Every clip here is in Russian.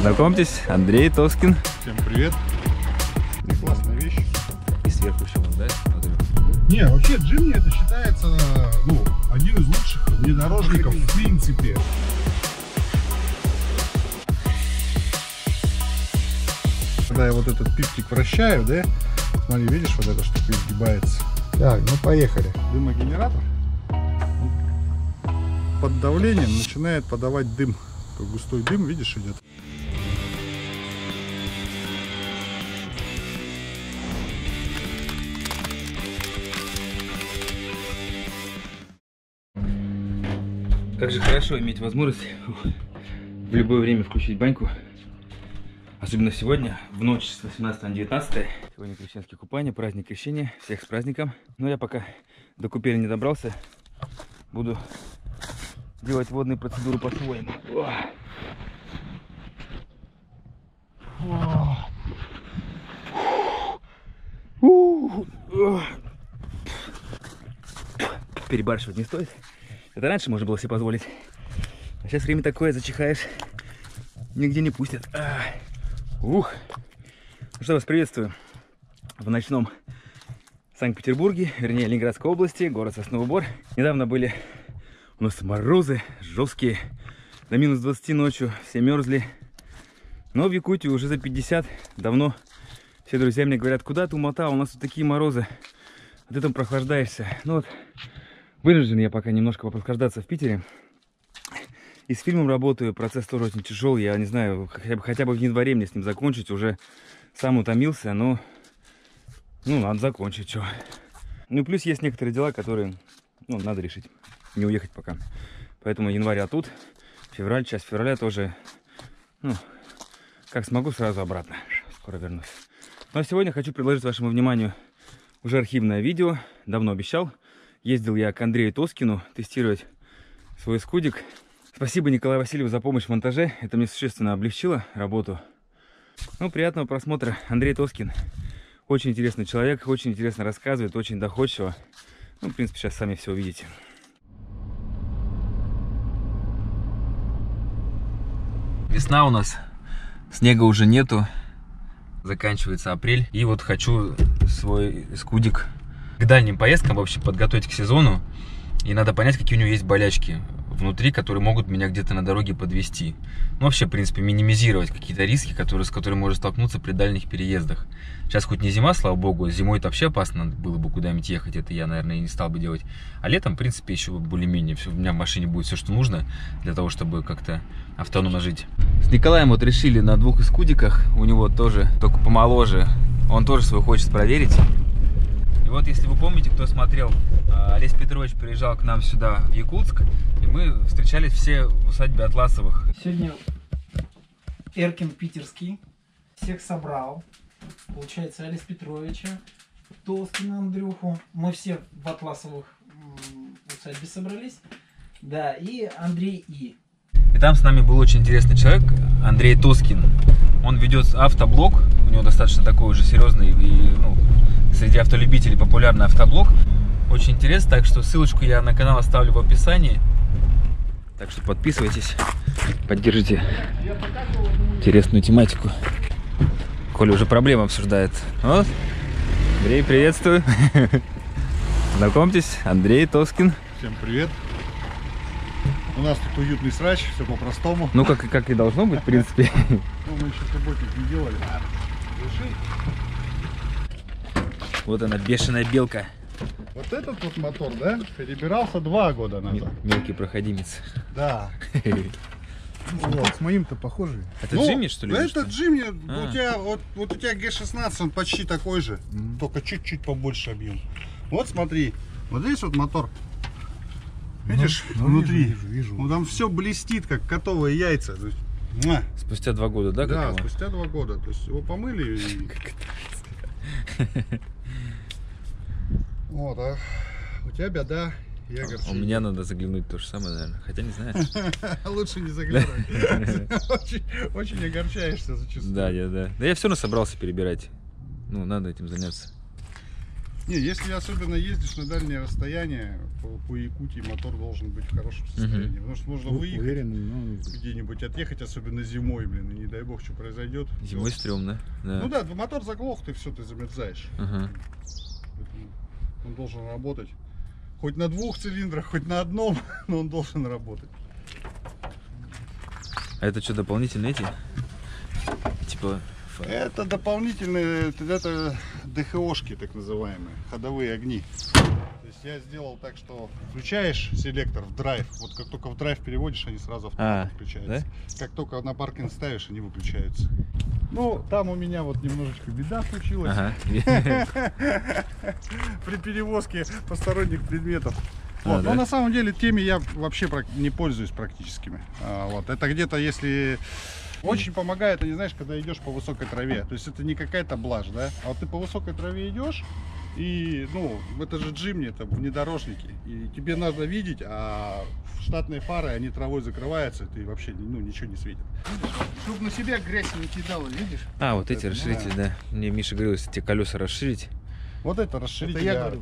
Знакомьтесь, Андрей Тоскин. Всем привет. Классная вещь. И сверху еще вон, да? Смотрю. Не, вообще Джимни это считается, ну, один из лучших внедорожников в принципе. Когда я вот этот пиптик вращаю, да? Смотри, видишь, вот эта штука изгибается. Так, ну поехали. Дымогенератор под давлением начинает подавать дым. Густой дым, видишь, идет. Как же хорошо иметь возможность в любое время включить баньку. Особенно сегодня, в ночь с 18 на 19. Сегодня крещенские купания, праздник крещения. Всех с праздником. Но я пока до купели не добрался. Буду делать водные процедуры по-своему. Перебарщивать не стоит. Это раньше можно было себе позволить. А сейчас время такое, зачихаешь, нигде не пустят. Ух! Ну что, вас приветствую в ночном Санкт-Петербурге, вернее, Ленинградской области, город Сосновый Бор. Недавно были у нас морозы жесткие, до минус 20 ночью, все мерзли. Но в Якутии уже за 50 давно. Все друзья мне говорят, куда ты умотал, у нас тут такие морозы, а ты там прохлаждаешься. Ну вот, вынужден я пока немножко попрохлаждаться в Питере. И с фильмом работаю, процесс тоже очень тяжелый. Я не знаю, хотя бы в январе мне с ним закончить. Уже сам утомился, но ну, надо закончить, что. Ну и плюс есть некоторые дела, которые надо решить. Не уехать пока. Поэтому января тут, февраль, часть февраля тоже, как смогу, сразу обратно. Скоро вернусь. Ну а сегодня хочу предложить вашему вниманию уже архивное видео. Давно обещал. Ездил я к Андрею Тоскину тестировать свой скудик. Спасибо Николаю Васильеву за помощь в монтаже. Это мне существенно облегчило работу. Ну, приятного просмотра. Андрей Тоскин. Очень интересный человек, очень интересно рассказывает, очень доходчиво. Ну, в принципе, сейчас сами все увидите. Весна у нас. Снега уже нету. Заканчивается апрель. И вот хочу свой скудик к дальним поездкам вообще подготовить к сезону. И надо понять, какие у него есть болячки внутри, которые могут меня где-то на дороге подвести. Ну, вообще, в принципе, минимизировать какие-то риски, с которыми можно столкнуться при дальних переездах. Сейчас хоть не зима, слава богу, зимой это вообще опасно было бы куда-нибудь ехать, это я, наверное, и не стал бы делать. А летом, в принципе, еще более-менее, у меня в машине будет все, что нужно, для того, чтобы как-то автономно жить. С Николаем вот решили на двух скудиках, у него тоже, только помоложе, он тоже свой хочет проверить. И вот, если вы помните, кто смотрел, Олесь Петрович приезжал к нам сюда, в Якутск, и мы встречались все в усадьбе Атласовых. Сегодня Эркин питерский всех собрал. Получается, Олесь Петровича, Тоскина, Андрюху. Мы все в Атласовых усадьбе собрались. Да, и Андрей И. И там с нами был очень интересный человек, Андрей Тоскин. Он ведет автоблог, у него достаточно такой уже серьезный и, среди автолюбителей популярный автоблог. Очень интересно, так что ссылочку я на канал оставлю в описании. Так что подписывайтесь, поддержите интересную тематику. Коля уже проблемы обсуждает. Вот. Андрей, приветствую. Знакомьтесь, Андрей Тоскин. Всем привет. У нас тут уютный срач, все по-простому. Ну, как и должно быть, в принципе. Ну, мы еще субботник не делали. Вот она, бешеная белка. Вот этот вот мотор, да, перебирался 2 года назад. Мелкий проходимец. Да. Вот, с моим-то похожий. Это Джимни, что ли? Это Джимни. У тебя, вот у тебя G16, он почти такой же, только чуть-чуть побольше объем. Вот смотри, вот здесь вот мотор. Видишь, внутри. Вижу. Ну, там все блестит, как котовые яйца. Спустя 2 года, да? Да, спустя 2 года. То есть его помыли и... Вот, а у тебя беда, я огорчаюсь. У меня надо заглянуть то же самое, наверное. Хотя не знаю. Лучше не заглядывай. Очень огорчаешься зачастую. Да. Да я все равно собрался перебирать. Ну, надо этим заняться. Не, если особенно ездишь на дальние расстояния, по Якутии мотор должен быть в хорошем состоянии. Потому что можно выехать где-нибудь, отъехать, особенно зимой, блин, и не дай бог, что произойдет. Зимой стрёмно. Да. Ну да, мотор заглох, ты все, ты замерзаешь. Ага. Он должен работать. Хоть на 2 цилиндрах, хоть на одном, но он должен работать. А это что, дополнительные эти? Типа... Это дополнительные, это ДХОшки, так называемые, ходовые огни. То есть я сделал так, что включаешь селектор в драйв, вот как только в драйв переводишь, они сразу автоматом включаются. Да? Как только на паркинг ставишь, они выключаются. Ну, там у меня вот немножечко беда случилась. Ага. При перевозке посторонних предметов. Вот. Но на самом деле теми я вообще не пользуюсь практическими. Вот. Это где-то если... Очень помогает, не знаешь, когда идешь по высокой траве. То есть это не какая-то блажь, да? А вот ты по высокой траве идешь, и, ну, это же джимни, это внедорожники. И тебе надо видеть, а штатные фары, они травой закрываются, и ты вообще, ну, ничего не светит. Чтобы на себя грязь не кидала, видишь? А, вот эти расширители, да. Мне Миша говорил, если те колеса расширить. Вот это расширитель. Это я говорю.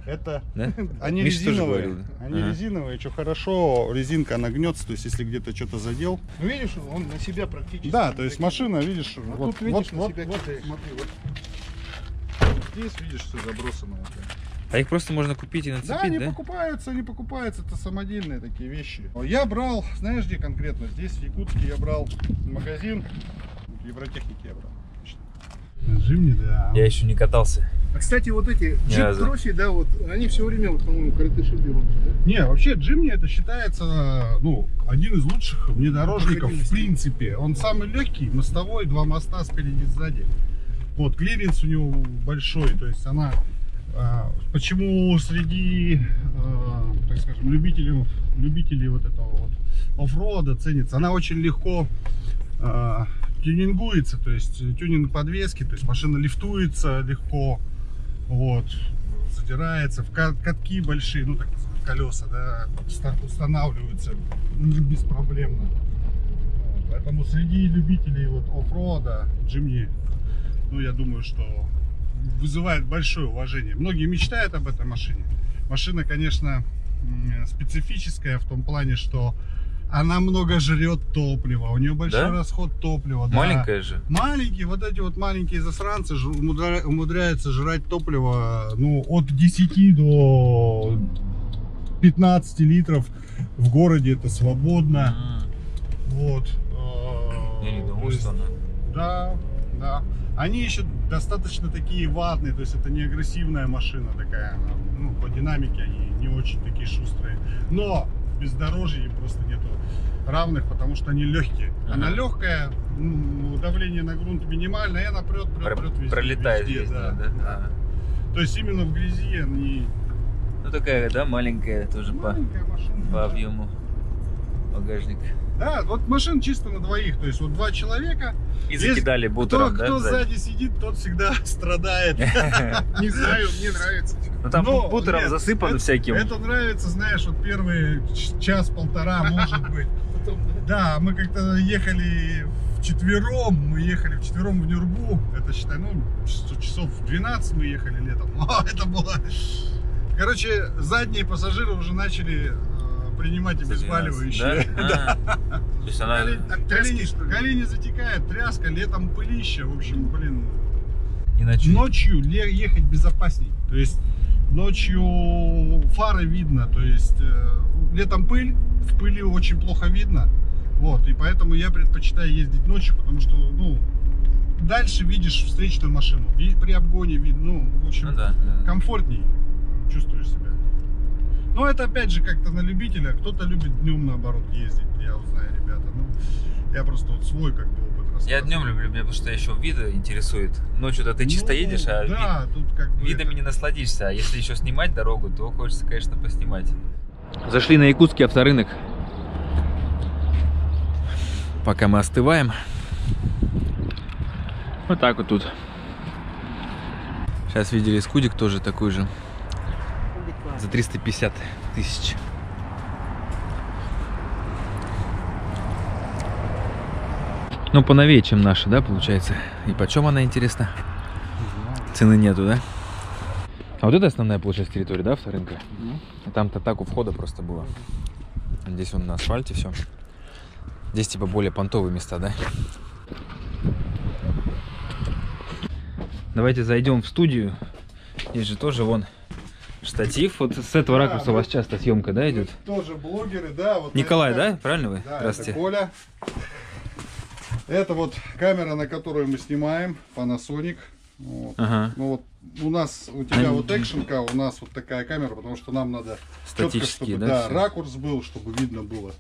Это Да? они Миша тоже резиновые. говорил, да. Они резиновые, что хорошо, резинка она гнется, то есть если где-то что-то задел. Ну видишь, он на себя практически. Да, то есть машина, видишь, А вот, тут видишь, на вот, себя вот, кидаешь. смотри, вот здесь видишь, все забросано. Вот. А их просто можно купить и Да, нацепить, они да? покупаются, это самодельные такие вещи. Я брал, знаешь где конкретно? Здесь, в Якутске, я брал магазин, в Евротехнике я брал. Джимни, да. Я еще не катался. А, кстати, вот эти Ни разу. джип-кросси, да, вот, они все время, вот, по-моему, коротыши берут, да? Не, вообще Джимни это считается, ну, один из лучших внедорожников в принципе. Он самый легкий, мостовой, 2 моста спереди и сзади. Вот, клиренс у него большой, то есть она, почему среди, так скажем, любителей вот этого вот оффрода ценится, она очень легко тюнингуется, то есть тюнинг подвески, то есть машина лифтуется легко, вот, задирается, в катки большие, ну так колеса, да, устанавливаются беспроблемно. Вот, поэтому среди любителей вот оффрода Джимни, ну я думаю, что вызывает большое уважение. Многие мечтают об этой машине. Машина, конечно, специфическая в том плане, что она много жрет топлива, у нее большой расход топлива. Маленькая же. Маленькие, вот эти вот маленькие засранцы умудряются жрать топливо, ну, от 10 до 15 литров в городе, это свободно. Вот. Я не думал, что она... Да, да. Они еще достаточно такие ватные, то есть это не агрессивная машина такая, ну, по динамике они не очень такие шустрые. Но в бездорожье им просто нету равных, потому что они легкие. Она легкая, давление на грунт минимальное, и она прет везде. Пролетает везде, везде, да. То есть именно в грязи они... Ну такая, да, маленькая тоже Маленькая машина, по объему багажник. Да, вот машина чисто на двоих, то есть вот 2 человека. И закидали бутером, да? Кто сзади сидит, тот всегда страдает. Не знаю, мне нравится. Ну там Но, бутером нет, засыпано всяким. Это нравится, знаешь, вот первый час-полтора, может быть. Да, мы как-то ехали вчетвером в Нюрбу. Это, считай, ну, часов в 12 мы ехали летом. Это было... Короче, задние пассажиры уже начали принимать обезболивающие. Да? То есть она... Колени затекают, тряска, летом пылища. В общем, блин, Не ночью. ночью ехать безопасней. То есть ночью фары видно, то есть летом пыль, в пыли очень плохо видно. Вот, и поэтому я предпочитаю ездить ночью, потому что, ну, дальше видишь встречную машину. И при обгоне видно, ну, в общем, комфортней чувствуешь себя. Но это опять же как-то на любителя. Кто-то любит днем наоборот ездить. Я вот знаю, ребята. Ну, я просто вот свой как бы опыт рассказываю. Я днем люблю, меня потому что еще виды интересует. Ночью-то ты чисто едешь, а да, тут как бы видами не насладишься. А если еще снимать дорогу, то хочется, конечно, поснимать. Зашли на якутский авторынок. Пока мы остываем. Вот так вот тут. Сейчас видели скудик тоже такой же. За 350 тысяч. Ну, поновее, чем наша, да, получается? И почем она, интересно? Цены нету, да? А вот это основная площадь территории, да, авторынка? Там-то так у входа просто было. Здесь он на асфальте все. Здесь типа более понтовые места, да? Давайте зайдем в студию. Здесь же тоже вон штатив. Вот с этого ракурса у вас часто съемка, да, идет? Тоже блогеры, да. Вот Николай, это, да? Правильно вы? Да, Здравствуйте. это Коля. Это вот камера, на которую мы снимаем, Panasonic. Вот. Ага. Ну вот у нас, у тебя вот экшенка, у нас вот такая камера, потому что нам надо четко, Статические, чтобы, да, да, ракурс был, чтобы видно было,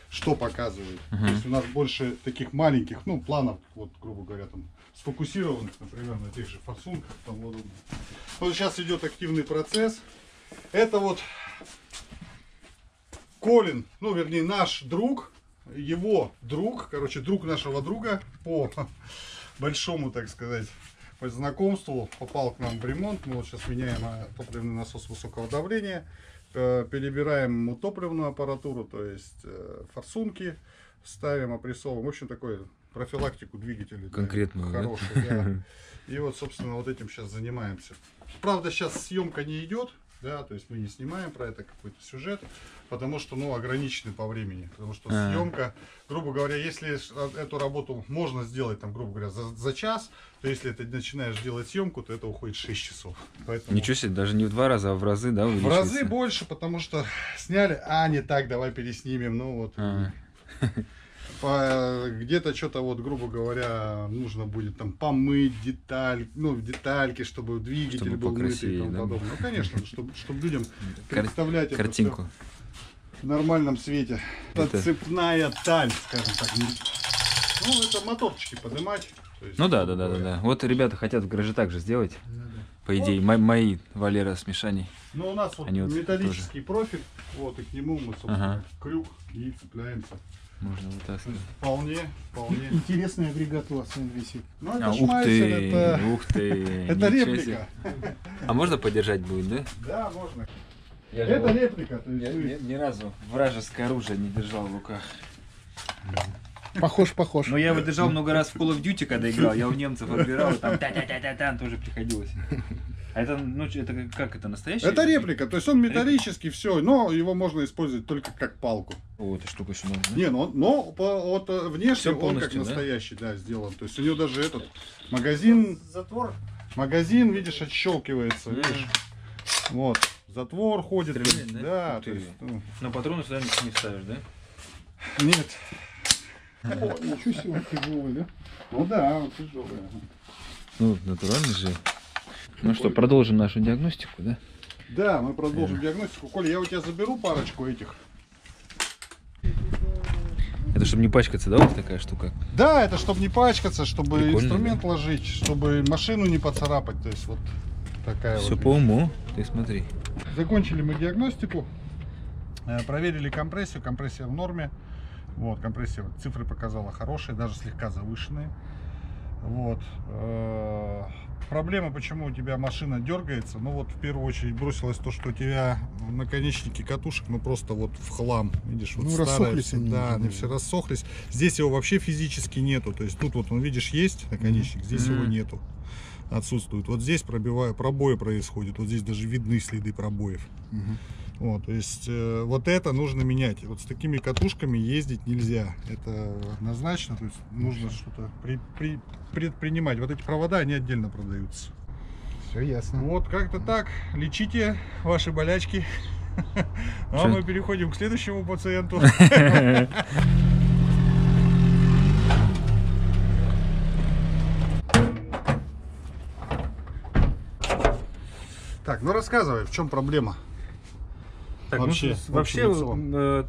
что показывает. То есть у нас больше таких маленьких, ну, планов, вот, грубо говоря, там, сфокусированных, например, на тех же форсунках, там, вот сейчас идет активный процесс. Это вот Колин, ну, вернее, наш друг, его друг, короче, друг нашего друга по большому, так сказать, по знакомству попал к нам в ремонт. Мы вот сейчас меняем топливный насос высокого давления, перебираем ему топливную аппаратуру, то есть форсунки ставим, опрессовываем. В общем, такой профилактику двигателей. Конкретную, хорошую, да? И вот, собственно, вот этим сейчас занимаемся. Правда, сейчас съемка не идет, да, то есть мы не снимаем про это какой-то сюжет, потому что, ну, ограничены по времени, потому что съемка, грубо говоря, если эту работу можно сделать, там, грубо говоря, за час, то если ты начинаешь делать съемку, то это уходит 6 часов. Поэтому... Ничего себе, даже не в 2 раза, а в разы, да, в разы больше, потому что сняли, не так, давай переснимем, ну вот. Где-то что-то, вот, грубо говоря, нужно будет там помыть деталь, ну, детальки, чтобы двигатель был мытый и тому подобное. Ну, конечно, чтобы людям представлять картинку это в нормальном свете. Это цепная таль, скажем так. Ну, это моторчики поднимать. Есть, ну да. Вот ребята хотят в гараже также сделать. По идее, мои Валера с Мишаней. Ну, у нас вот металлический профиль, вот, и к нему мы, собственно, крюк и цепляемся. Можно вытаскивать. Вполне. Интересный агрегат у вас висит. Ну, это ух ты. Это реплика. А можно подержать будет, да? Да, можно. Это реплика. То есть я ни разу вражеское оружие не держал в руках. Похож. Но я его держал много раз в Call of Duty, когда играл. Я у немцев отбирал, там та-та-та-та-та тоже приходилось. А это, ну, это как это, настоящий? Это реплика, то есть он металлический, все, но его можно использовать только как палку. О, эта штука еще можно. Не, но вот внешне он как настоящий, да, сделан. То есть у него даже этот магазин, магазин, видишь, отщелкивается, видишь. Вот, затвор ходит. Стрелять, да? То есть, но патроны сюда не вставишь, да? Нет. О, ничего себе, он тяжелый, да? Ну да, он тяжелый. Ну, натуральный же. Ну что, продолжим нашу диагностику, да? Да, мы продолжим диагностику. Коля, я у тебя заберу парочку этих. Это чтобы не пачкаться, да, вот такая штука? Да, это чтобы не пачкаться, чтобы прикольно, инструмент ложить, чтобы машину не поцарапать. То есть вот такая все вот. по уму, ты смотри. Закончили мы диагностику, проверили компрессию, компрессия в норме. Вот, компрессия, цифры показала хорошие, даже слегка завышенные. Вот. Проблема, почему у тебя машина дергается, ну вот в первую очередь бросилось то, что у тебя наконечники катушек, ну просто вот в хлам, видишь, вот рассохлись они. Да, они все рассохлись. Здесь его вообще физически нету, то есть тут вот, он, видишь, есть наконечник, здесь его нету, отсутствует. Вот здесь пробои происходят, вот здесь даже видны следы пробоев. Вот, то есть вот это нужно менять. Вот с такими катушками ездить нельзя. Это однозначно. То есть нужно что-то предпринимать. Вот эти провода, они отдельно продаются. Все ясно. Вот как-то так. Лечите ваши болячки. А мы переходим к следующему пациенту. Так, ну рассказывай, в чем проблема? Так, вообще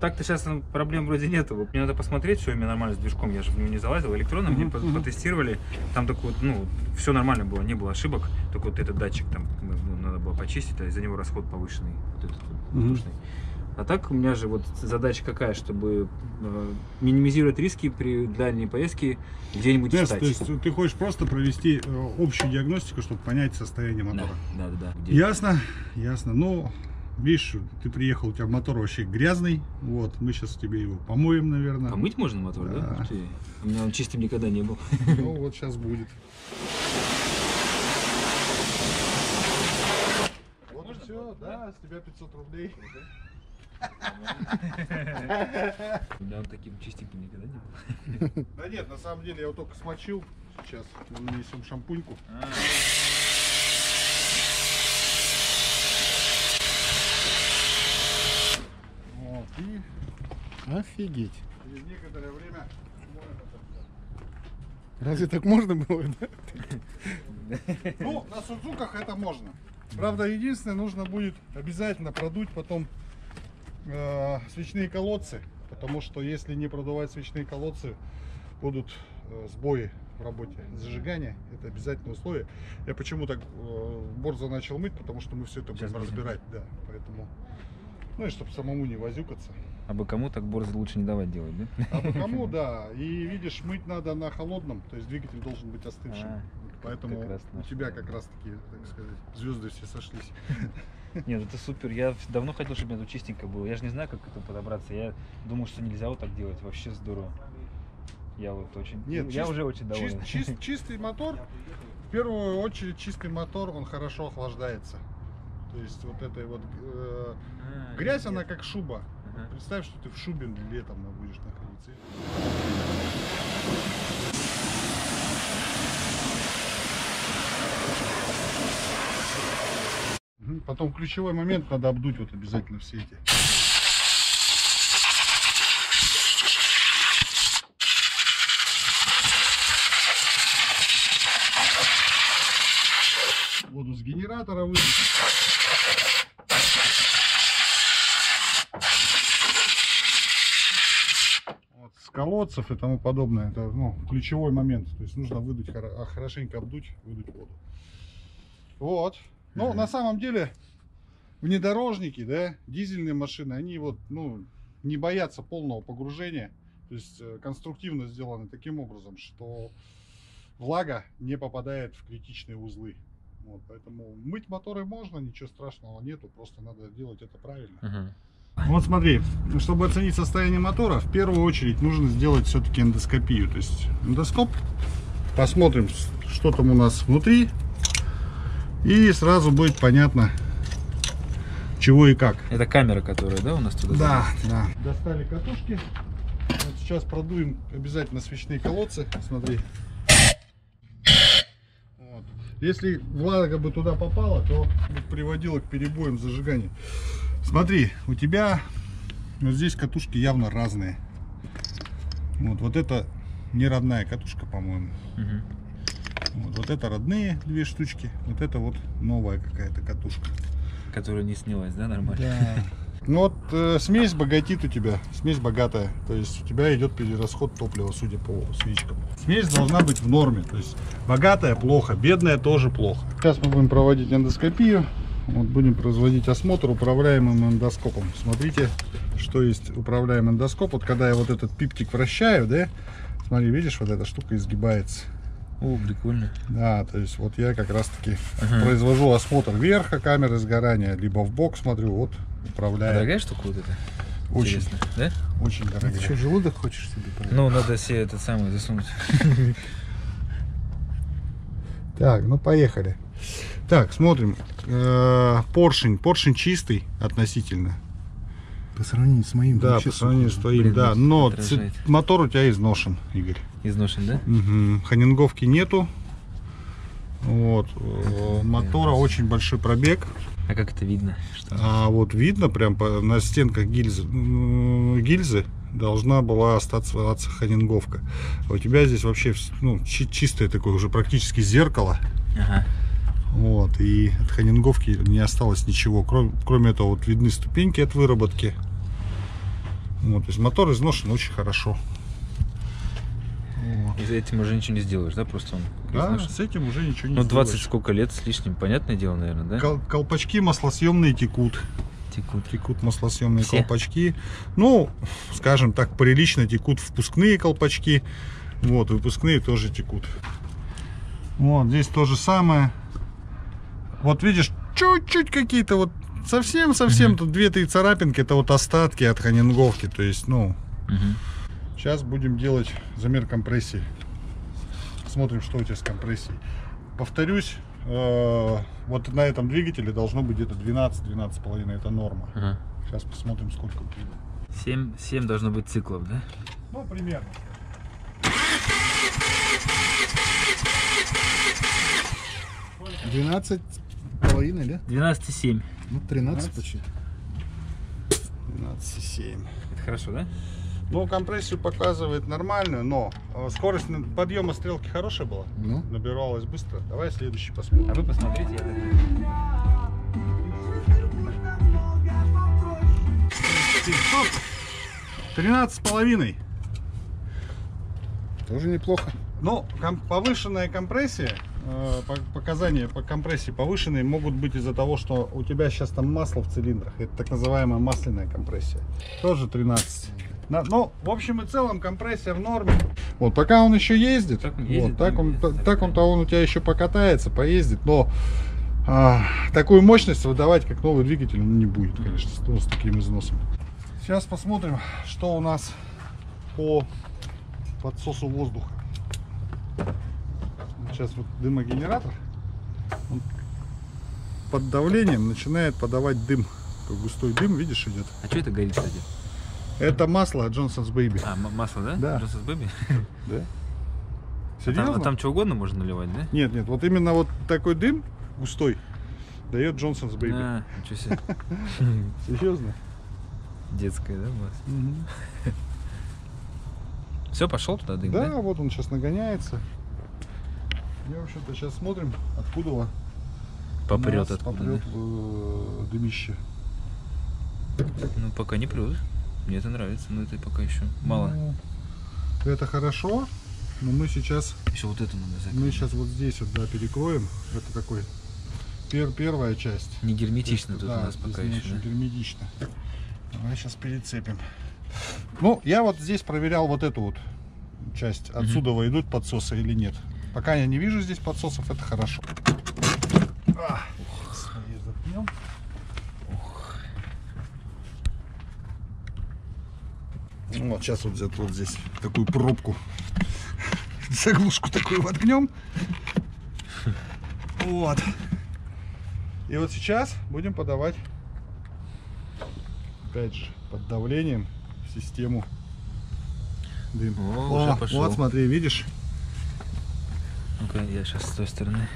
так-то сейчас проблем вроде нету. Мне надо посмотреть, все у меня нормально с движком. Я же в него не залазил. Электронно мне потестировали. Там такой, ну, все нормально было, не было ошибок. Только вот этот датчик там надо было почистить, а из-за него расход повышенный, вот этот воздушный. А так у меня же вот задача какая, чтобы минимизировать риски при дальней поездке где-нибудь встать. То есть ты хочешь просто провести общую диагностику, чтобы понять состояние мотора? Да. Ясно. Ну, видишь, ты приехал, у тебя мотор вообще грязный. Вот, мы сейчас тебе его помоем, наверное. Помыть можно мотор, да? Ух ты. У меня он чистым никогда не был. Ну, вот сейчас будет. все, да, с тебя 500 рублей. Да, он таким чистеньким никогда не был. Да нет, на самом деле я его только смочил. Сейчас мы нанесем шампуньку. Вот, и Офигеть. через некоторое время моем это всё. Разве так можно было, да? Ну, на Судзуках это можно. Правда, единственное, нужно будет обязательно продуть потом свечные колодцы. Потому что если не продувать свечные колодцы, будут сбои в работе зажигания. Это обязательное условие. Я почему так борзо начал мыть, потому что мы все это Сейчас будем будем. разбирать. Да, поэтому, ну и чтобы самому не возюкаться. А бы кому так борзо лучше не давать делать, да? А потому, да. И видишь, мыть надо на холодном, то есть двигатель должен быть остывшим. А, Поэтому как раз у наш, тебя да. как раз таки, так сказать, звезды все сошлись. Нет, это супер. Я давно хотел, чтобы у меня тут чистенько было. Я же не знаю, как это подобраться. Я думал, что нельзя вот так делать. Вообще здорово. Я вот очень... Нет, ну, я уже очень доволен. Чистый мотор, в первую очередь чистый мотор, он хорошо охлаждается. То есть вот этой вот грязь, она как шуба. Ага. Представь, что ты в шубе летом будешь находиться. Потом ключевой момент надо обдуть вот обязательно все эти. Воду с генератора выдуть. Вот, с колодцев и тому подобное. Это ключевой момент. То есть нужно выдуть, хорошенько обдуть, выдуть воду. Вот. Но на самом деле внедорожники, да, дизельные машины, они вот, не боятся полного погружения. То есть конструктивно сделаны таким образом, что влага не попадает в критичные узлы. Вот, поэтому мыть моторы можно, ничего страшного нету, просто надо делать это правильно. Вот смотри, чтобы оценить состояние мотора, в первую очередь нужно сделать все-таки эндоскопию. То есть эндоскоп, посмотрим, что там у нас внутри, и сразу будет понятно, чего и как. Это камера, которая, да, у нас туда? Да, да. Достали катушки. Вот сейчас продуем обязательно свечные колодцы. Смотри. Вот. Если влага бы туда попала, то приводило к перебоям зажигания. Смотри, у тебя вот здесь катушки явно разные. Вот это не родная катушка, по-моему. Вот это родные две штучки. Вот это вот новая какая-то катушка. Которая не снялась, да, нормально? Да. Ну вот смесь богатит у тебя, смесь богатая, то есть у тебя идет перерасход топлива, судя по свечкам. Смесь должна быть в норме, то есть богатая плохо, бедная тоже плохо. Сейчас мы будем проводить эндоскопию, вот будем производить осмотр управляемым эндоскопом. Смотрите, что есть управляемый эндоскоп. Вот когда я вот этот пиптик вращаю, да, смотри, видишь, вот эта штука изгибается. О, прикольно. Да, то есть вот я как раз таки произвожу осмотр верха камеры сгорания, либо в бок смотрю, вот управляю. Дорогая штука вот эта? Очень, Интересно, да? очень дорогая. Ты что, желудок хочешь себе понять? Ну, надо себе этот самый засунуть. Так, ну поехали. Так, смотрим. Поршень чистый относительно. По сравнению с моим. Да, вообще по сравнению с супер. твоим, Блин, да. ну, Но отражает. мотор у тебя изношен, Игорь. Изношен, да? Ханинговки нету. Вот. Мотора очень большой пробег. А как это видно? Что? А вот видно прям на стенках гильзы должна была остаться ханинговка. А у тебя здесь вообще чистое такое уже практически зеркало. Ага. Вот, и от ханинговки не осталось ничего. Кроме этого, вот видны ступеньки от выработки. Вот, то есть мотор изношен очень хорошо. Вот. И за этим уже ничего не сделаешь, да? Просто он Да, изношен. с этим уже ничего не Ну, 20 сделаешь. сколько лет с лишним, понятное дело, наверное, да? Колпачки маслосъемные текут. Текут. Маслосъемные Все? колпачки. Ну, скажем так, прилично текут впускные колпачки. Вот, выпускные тоже текут. Вот, здесь то же самое. Вот видишь, чуть-чуть какие-то вот совсем тут 2-3 царапинки, это вот остатки от ханинговки. То есть, сейчас будем делать замер компрессии. Смотрим, что у тебя с компрессией. Повторюсь, вот на этом двигателе должно быть где-то 12-12,5. Это норма. Ага. Сейчас посмотрим, сколько будет. 7 должно быть циклов, да? Ну, примерно. Двенадцать с половиной, да? 12,7. Ну, 13 почти. 12,7. Это хорошо, да? Ну, компрессию показывает нормальную, но скорость подъема стрелки хорошая была. Ну. Набиралась быстро. Давай следующий посмотрим. А вы посмотрите, я так... 13,5. Тоже неплохо. Ну, повышенная компрессия, показания по компрессии повышенные могут быть из-за того, что у тебя сейчас там масло в цилиндрах. Это так называемая масляная компрессия. Тоже 13. Ну, в общем и целом, компрессия в норме. Вот, пока он еще ездит, Так он ездит, вот, так он у тебя еще покатается, поездит, но такую мощность выдавать, как новый двигатель, он не будет, конечно, с таким износом. Сейчас посмотрим, что у нас по подсосу воздуха. Сейчас вот дымогенератор, он под давлением начинает подавать дым. Такой густой дым, видишь, идет. А что это горит, кстати? Это масло Johnson's Baby. А, масло, да? Да. Johnson's Baby? Да? А Серьезно? там что угодно можно наливать, да? Нет, вот именно вот такой дым густой дает Johnson's Baby. А, ничего себе. Серьезно? Детская, да, масло? Все, пошел туда дым, Да, да? вот он сейчас нагоняется. И, в общем-то, сейчас смотрим, откуда у Попрет нас откуда, попрет да? дымище. Ну, пока не прет. Мне это нравится, но это пока еще мало. Ну, это хорошо, но мы сейчас Еще вот это надо закрыть. мы сейчас вот здесь вот, да, перекроем. Это такой первая часть. Не герметично тут Да, у нас здесь пока не еще. очень Да? герметично. Давай сейчас перецепим. Ну, я вот здесь проверял вот эту вот часть. Отсюда идут подсосы или нет. Пока я не вижу здесь подсосов, это хорошо. Свои заткнем. Вот сейчас вот здесь такую пробку, заглушку такую воткнем. Вот. И вот сейчас будем подавать, опять же, под давлением в систему дым. Уже пошел. Вот смотри, видишь? Ну-ка, я сейчас с той стороны.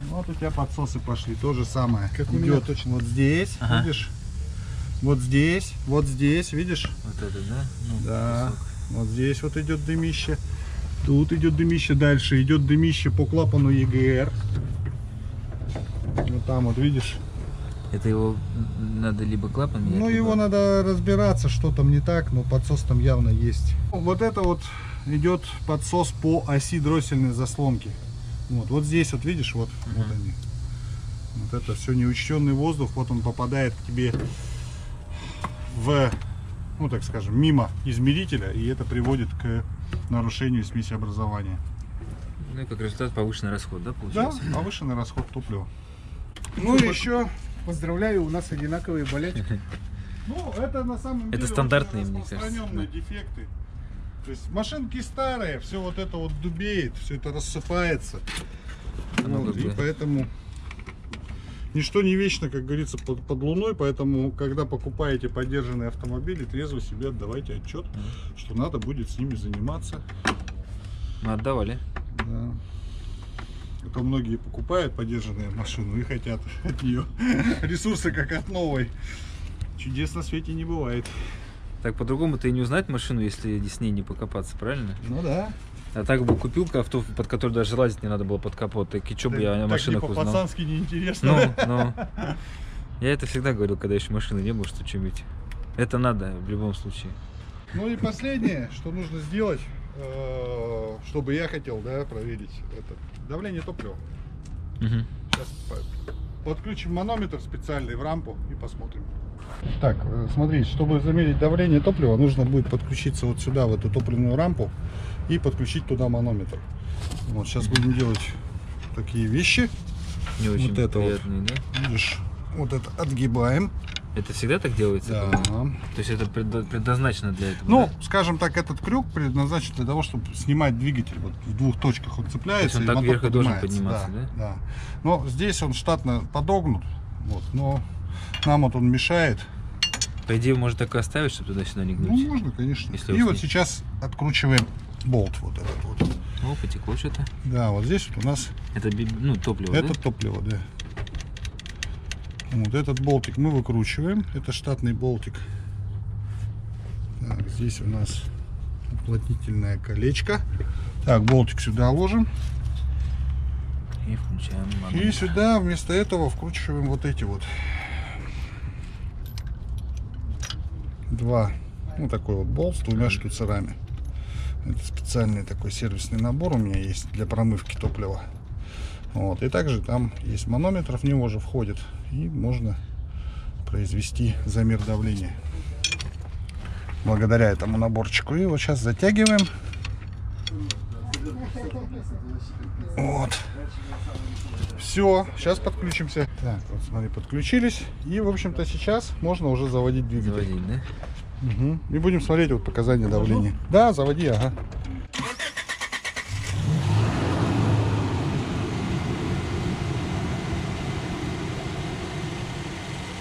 Вот у тебя подсосы пошли, то же самое. Как у меня идет точно. вот здесь, Ага. видишь? Вот здесь, видишь? Вот это, да? Ну, Да. кусок. Вот здесь вот идет дымище. Тут идет дымище, дальше идет дымище по клапану EGR. Вот там вот, видишь? Это его надо либо клапан менять, Ну, либо- его надо разбираться, что там не так, но подсос там явно есть. Вот это вот идет подсос по оси дроссельной заслонки. Вот здесь вот, видишь, вот они. Вот это все неучтенный воздух, вот он попадает к тебе в, ну так скажем, мимо измерителя, и это приводит к нарушению смесеобразования. Ну и как результат повышенный расход, да, Да, получается? повышенный расход топлива. Ну и еще, Поздравляю, у нас одинаковые болячки. ну это на самом деле стандартные, очень мне кажется, распространенные да. дефекты. То есть машинки старые, все вот это вот дубеет, все это рассыпается. Оно Вот, как и бы- поэтому ничто не вечно, как говорится, под луной. Поэтому, когда покупаете подержанные автомобили, трезво себе отдавайте отчет, что надо будет с ними заниматься. Мы отдавали. Да. А то многие покупают подержанную машину и хотят от нее ресурсы, как от новой. Чудес на свете не бывает. Так по-другому-то и не узнать машину, если с ней не покопаться, правильно? Ну да. А так бы купил авто, под который даже лазить не надо было под капот. Так и что бы я о машинах так узнал? по-пацански неинтересно. Ну. Я это всегда говорил, когда еще машины не было, что что-нибудь. Это надо в любом случае. Ну и последнее, что нужно сделать, чтобы я хотел, да, проверить, это давление топлива. Мгм. Сейчас подключим манометр специальный в рампу и посмотрим. Так, смотри, чтобы замерить давление топлива, нужно будет подключиться вот сюда, в эту топливную рампу, и подключить туда манометр. Вот сейчас будем делать такие вещи. Не очень это вот. приятные, да? Видишь, вот это отгибаем. Это всегда так делается? Да. То есть это предназначено для этого? Ну, да? скажем так, этот крюк предназначен для того, чтобы снимать двигатель. Вот в двух точках он цепляется. То есть он и так мотор вверх и должен поднимается. подниматься, Да? Но здесь он штатно подогнут. Вот, но нам вот он мешает. По идее, можно так и оставить, чтобы туда-сюда не Ну, гнуть. можно, конечно. Если И вот вот сейчас откручиваем болт вот этот вот. О, потекло что-то. Да, вот здесь вот у нас Это ну, топливо, это да? топливо, да. Вот этот болтик мы выкручиваем. Это штатный болтик. Так, здесь у нас уплотнительное колечко. Так, болтик сюда ложим. И включаем И манометр. сюда вместо этого вкручиваем вот эти вот два, ну такой вот болт с двумя штуцерами. Это специальный такой сервисный набор у меня есть для промывки топлива. Вот. И также там есть манометр, в него же входит, и можно произвести замер давления благодаря этому наборчику. И вот сейчас затягиваем. Вот. Все, сейчас подключимся. Так, вот смотри, подключились. И, в общем-то, сейчас можно уже заводить двигатель. Заводить, да? Угу. И будем смотреть вот показания давления. Да, заводи, ага.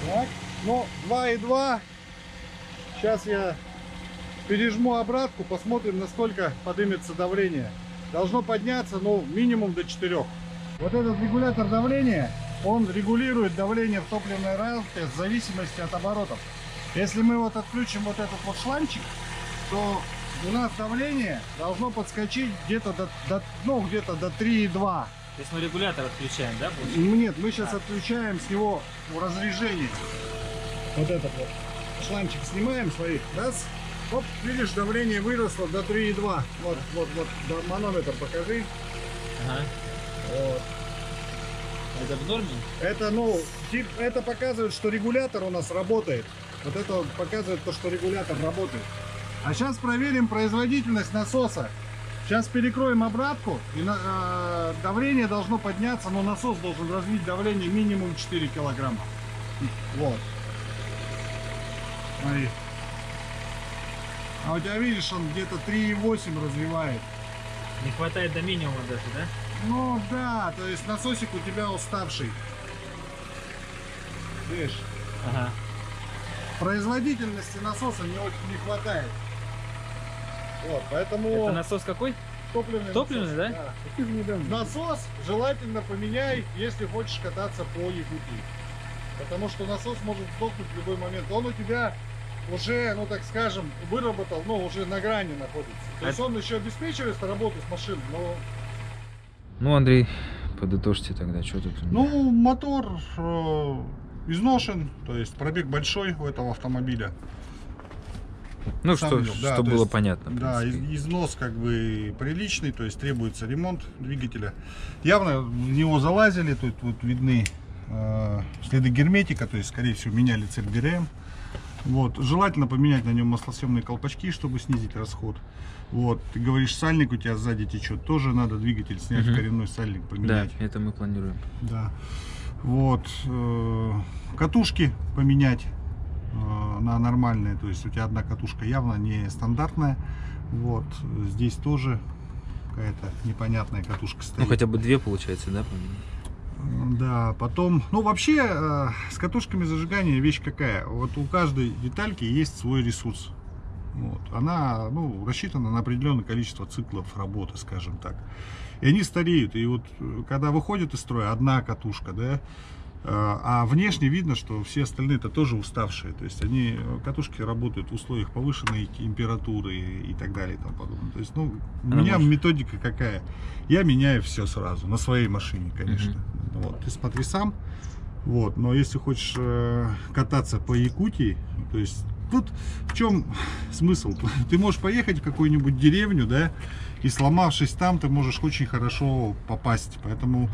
Так, ну 2,2. Сейчас я пережму обратку, посмотрим, насколько поднимется давление. Должно подняться, ну, минимум до 4. Вот этот регулятор давления, он регулирует давление в топливной рампе в зависимости от оборотов. Если мы вот отключим вот этот вот шланчик, то у нас давление должно подскочить где-то где-то до 3,2. То есть мы регулятор отключаем, да? Нет, мы сейчас отключаем с него разрежение. Вот этот вот шланчик снимаем, смотри, раз, оп, видишь, давление выросло до 3,2. Вот, да, манометр покажи. Ага. Вот. Это в норме? Это, ну, это показывает, что регулятор у нас работает. Вот это показывает то, что регулятор работает. А сейчас проверим производительность насоса. Сейчас перекроем обратку, и давление должно подняться, но насос должен развить давление минимум 4 килограмма. Вот. Смотри. А у тебя, видишь, он где-то 3,8 развивает. Не хватает до минимума даже, да? Ну да, то есть насосик у тебя уставший. Видишь? Ага. Производительности насоса не хватает. Вот, поэтому... Это насос какой? Топливный, Топливный, насос, да? Насос желательно поменяй, если хочешь кататься по Якутии. Потому что насос может сдохнуть в любой момент. Он у тебя уже, ну так скажем, выработал, но уже на грани находится. То есть он еще обеспечивает работу с машиной, но... Ну, Андрей, подытожьте тогда, что тут? Ну, мотор изношен, то есть пробег большой у этого автомобиля. Ну, Сам что, видел, да, что то было есть, понятно. в Да, принципе. износ как бы приличный, то есть требуется ремонт двигателя. Явно в него залазили, тут вот видны следы герметика, то есть, скорее всего, меняли цепь ГРМ. Вот. Желательно поменять на нем маслосъемные колпачки, чтобы снизить расход. Вот. Ты говоришь, сальник у тебя сзади течет, тоже надо двигатель снять, коренной сальник поменять. Да, это мы планируем. Да. Вот. Катушки поменять на нормальные, то есть у тебя одна катушка явно не стандартная. Вот. Здесь тоже какая-то непонятная катушка стоит. Ну, хотя бы две, получается, да, поменять? Да, потом, ну вообще с катушками зажигания вещь какая, вот у каждой детальки есть свой ресурс. Вот. Она, ну, рассчитана на определенное количество циклов работы, скажем так. И они стареют, и вот когда выходит из строя одна катушка, да, а внешне видно, что все остальные-то тоже уставшие. То есть они, катушки работают в условиях повышенной температуры и так далее и тому подобное. То есть, ну, у меня методика какая? Я меняю все сразу, на своей машине, конечно. Вот, ты смотри сам. Вот, но если хочешь кататься по Якутии, то есть тут в чем смысл? Ты можешь поехать в какую-нибудь деревню, да, и сломавшись там, ты можешь очень хорошо попасть. Поэтому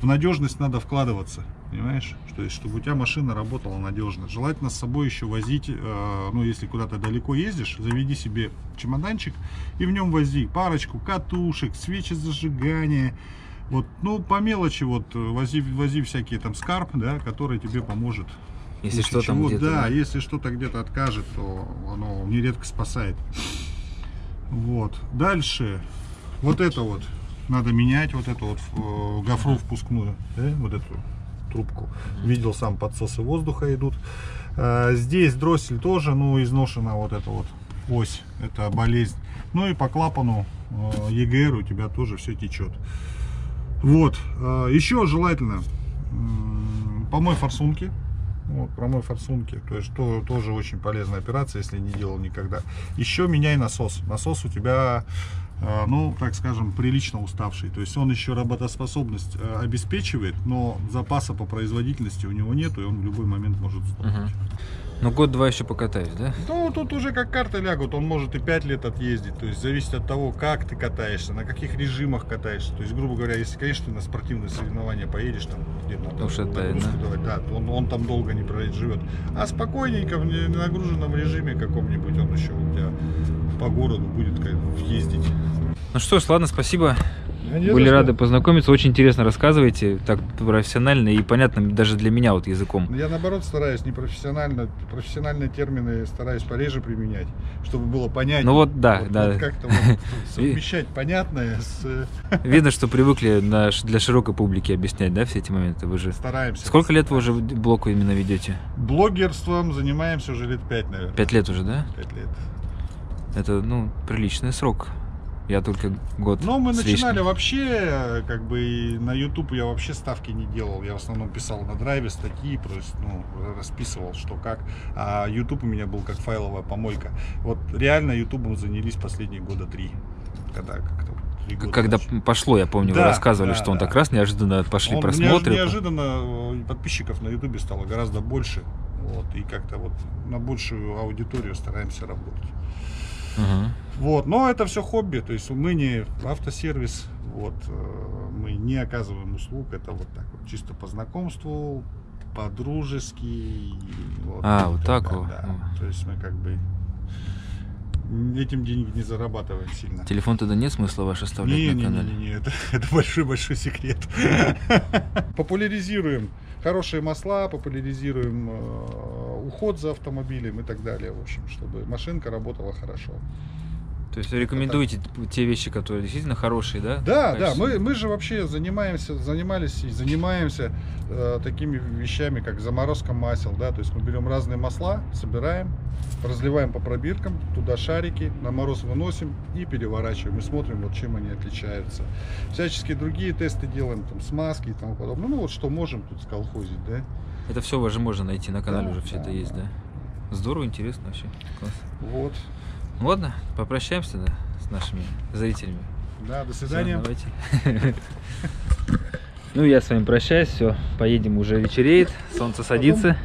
в надежность надо вкладываться, понимаешь? То есть, чтобы у тебя машина работала надежно. Желательно с собой еще возить, ну, если куда-то далеко ездишь, заведи себе чемоданчик и в нем вози парочку катушек, свечи зажигания. Вот, ну, по мелочи, вот, вози всякие там скарб, да, который тебе поможет Если В что случае там чего, где-то. да, если что-то где-то откажет, то оно нередко спасает. Вот. Дальше. Вот это вот надо менять, вот эту вот гофру впускную, да? Вот эту трубку. Видел сам, подсосы воздуха идут. Здесь дроссель тоже, ну, изношена вот эта вот ось, это болезнь. Ну и по клапану EGR у тебя тоже все течет. Вот. Еще желательно помой форсунки. Вот, промой форсунки, то есть тоже очень полезная операция, если не делал никогда. Еще меняй насос. Насос у тебя, ну, так скажем, прилично уставший. То есть он еще работоспособность обеспечивает, но запаса по производительности у него нету, и он в любой момент может сдохнуть. Ну, год-два еще покатаюсь, да? Ну, тут уже как карты лягут, он может и 5 лет отъездить. То есть зависит от того, как ты катаешься, на каких режимах катаешься. То есть, грубо говоря, если, конечно, ты на спортивные соревнования поедешь, там, где надо нагрузку давать, да, то он там долго не живет. А спокойненько, в нагруженном режиме каком-нибудь, он еще у тебя по городу будет ездить. Ну что ж, ладно, спасибо. Не Были за что. рады познакомиться, очень интересно рассказываете, так профессионально и понятно даже для меня вот языком. Я наоборот стараюсь профессиональные термины стараюсь пореже применять, чтобы было понятнее. Ну вот, да, да. Вот как-то вот совмещать понятное с... Видно, что привыкли для широкой публики объяснять, да, все эти моменты. Вы же... Стараемся. Сколько лет вы уже блоку именно ведете? Блогерством занимаемся уже лет 5, наверное. 5 лет уже, да? 5 лет. Это, ну, приличный срок. Я только год. Но мы с начинали лишним. вообще, как бы, и на YouTube я вообще ставки не делал. Я в основном писал на драйве статьи, просто, ну, расписывал, что как. А YouTube у меня был как файловая помойка. Вот реально YouTube занялись последние года 3. Когда как-то 3 года Когда начали. пошло, я помню, вы Да, рассказывали, да, что он да. так раз неожиданно пошли Он просмотры. неожиданно подписчиков на YouTube стало гораздо больше. Вот, и как-то вот на большую аудиторию стараемся работать. Ага. Вот, но это все хобби, то есть мы не автосервис, вот, мы не оказываем услуг, это вот так вот, чисто по знакомству, по-дружески. Вот, Вот так вот. да. То есть мы как бы этим денег не зарабатываем сильно. Телефон тогда нет смысла ваш оставлять на канале? Не, это большой-большой секрет. Популяризируем хорошие масла, популяризируем уход за автомобилем и так далее, в общем, чтобы машинка работала хорошо. То есть рекомендуете те вещи, которые действительно хорошие, да? Да, да, Качественные? мы же вообще занимались и занимаемся такими вещами, как заморозка масел, да, то есть мы берем разные масла, собираем, разливаем по пробиркам, туда шарики, на мороз выносим и переворачиваем, и смотрим, вот чем они отличаются. Всяческие другие тесты делаем, там, смазки и тому подобное, ну вот что можем тут сколхозить, да. Это все уже можно найти на канале, Да, уже все да, это есть, да. да? Здорово, интересно вообще. Класс. Вот, Ну ладно, попрощаемся, да, с нашими зрителями. да, до Всё, свидания. давайте. Ну, я с вами прощаюсь, все, поедем, уже вечереет, солнце садится.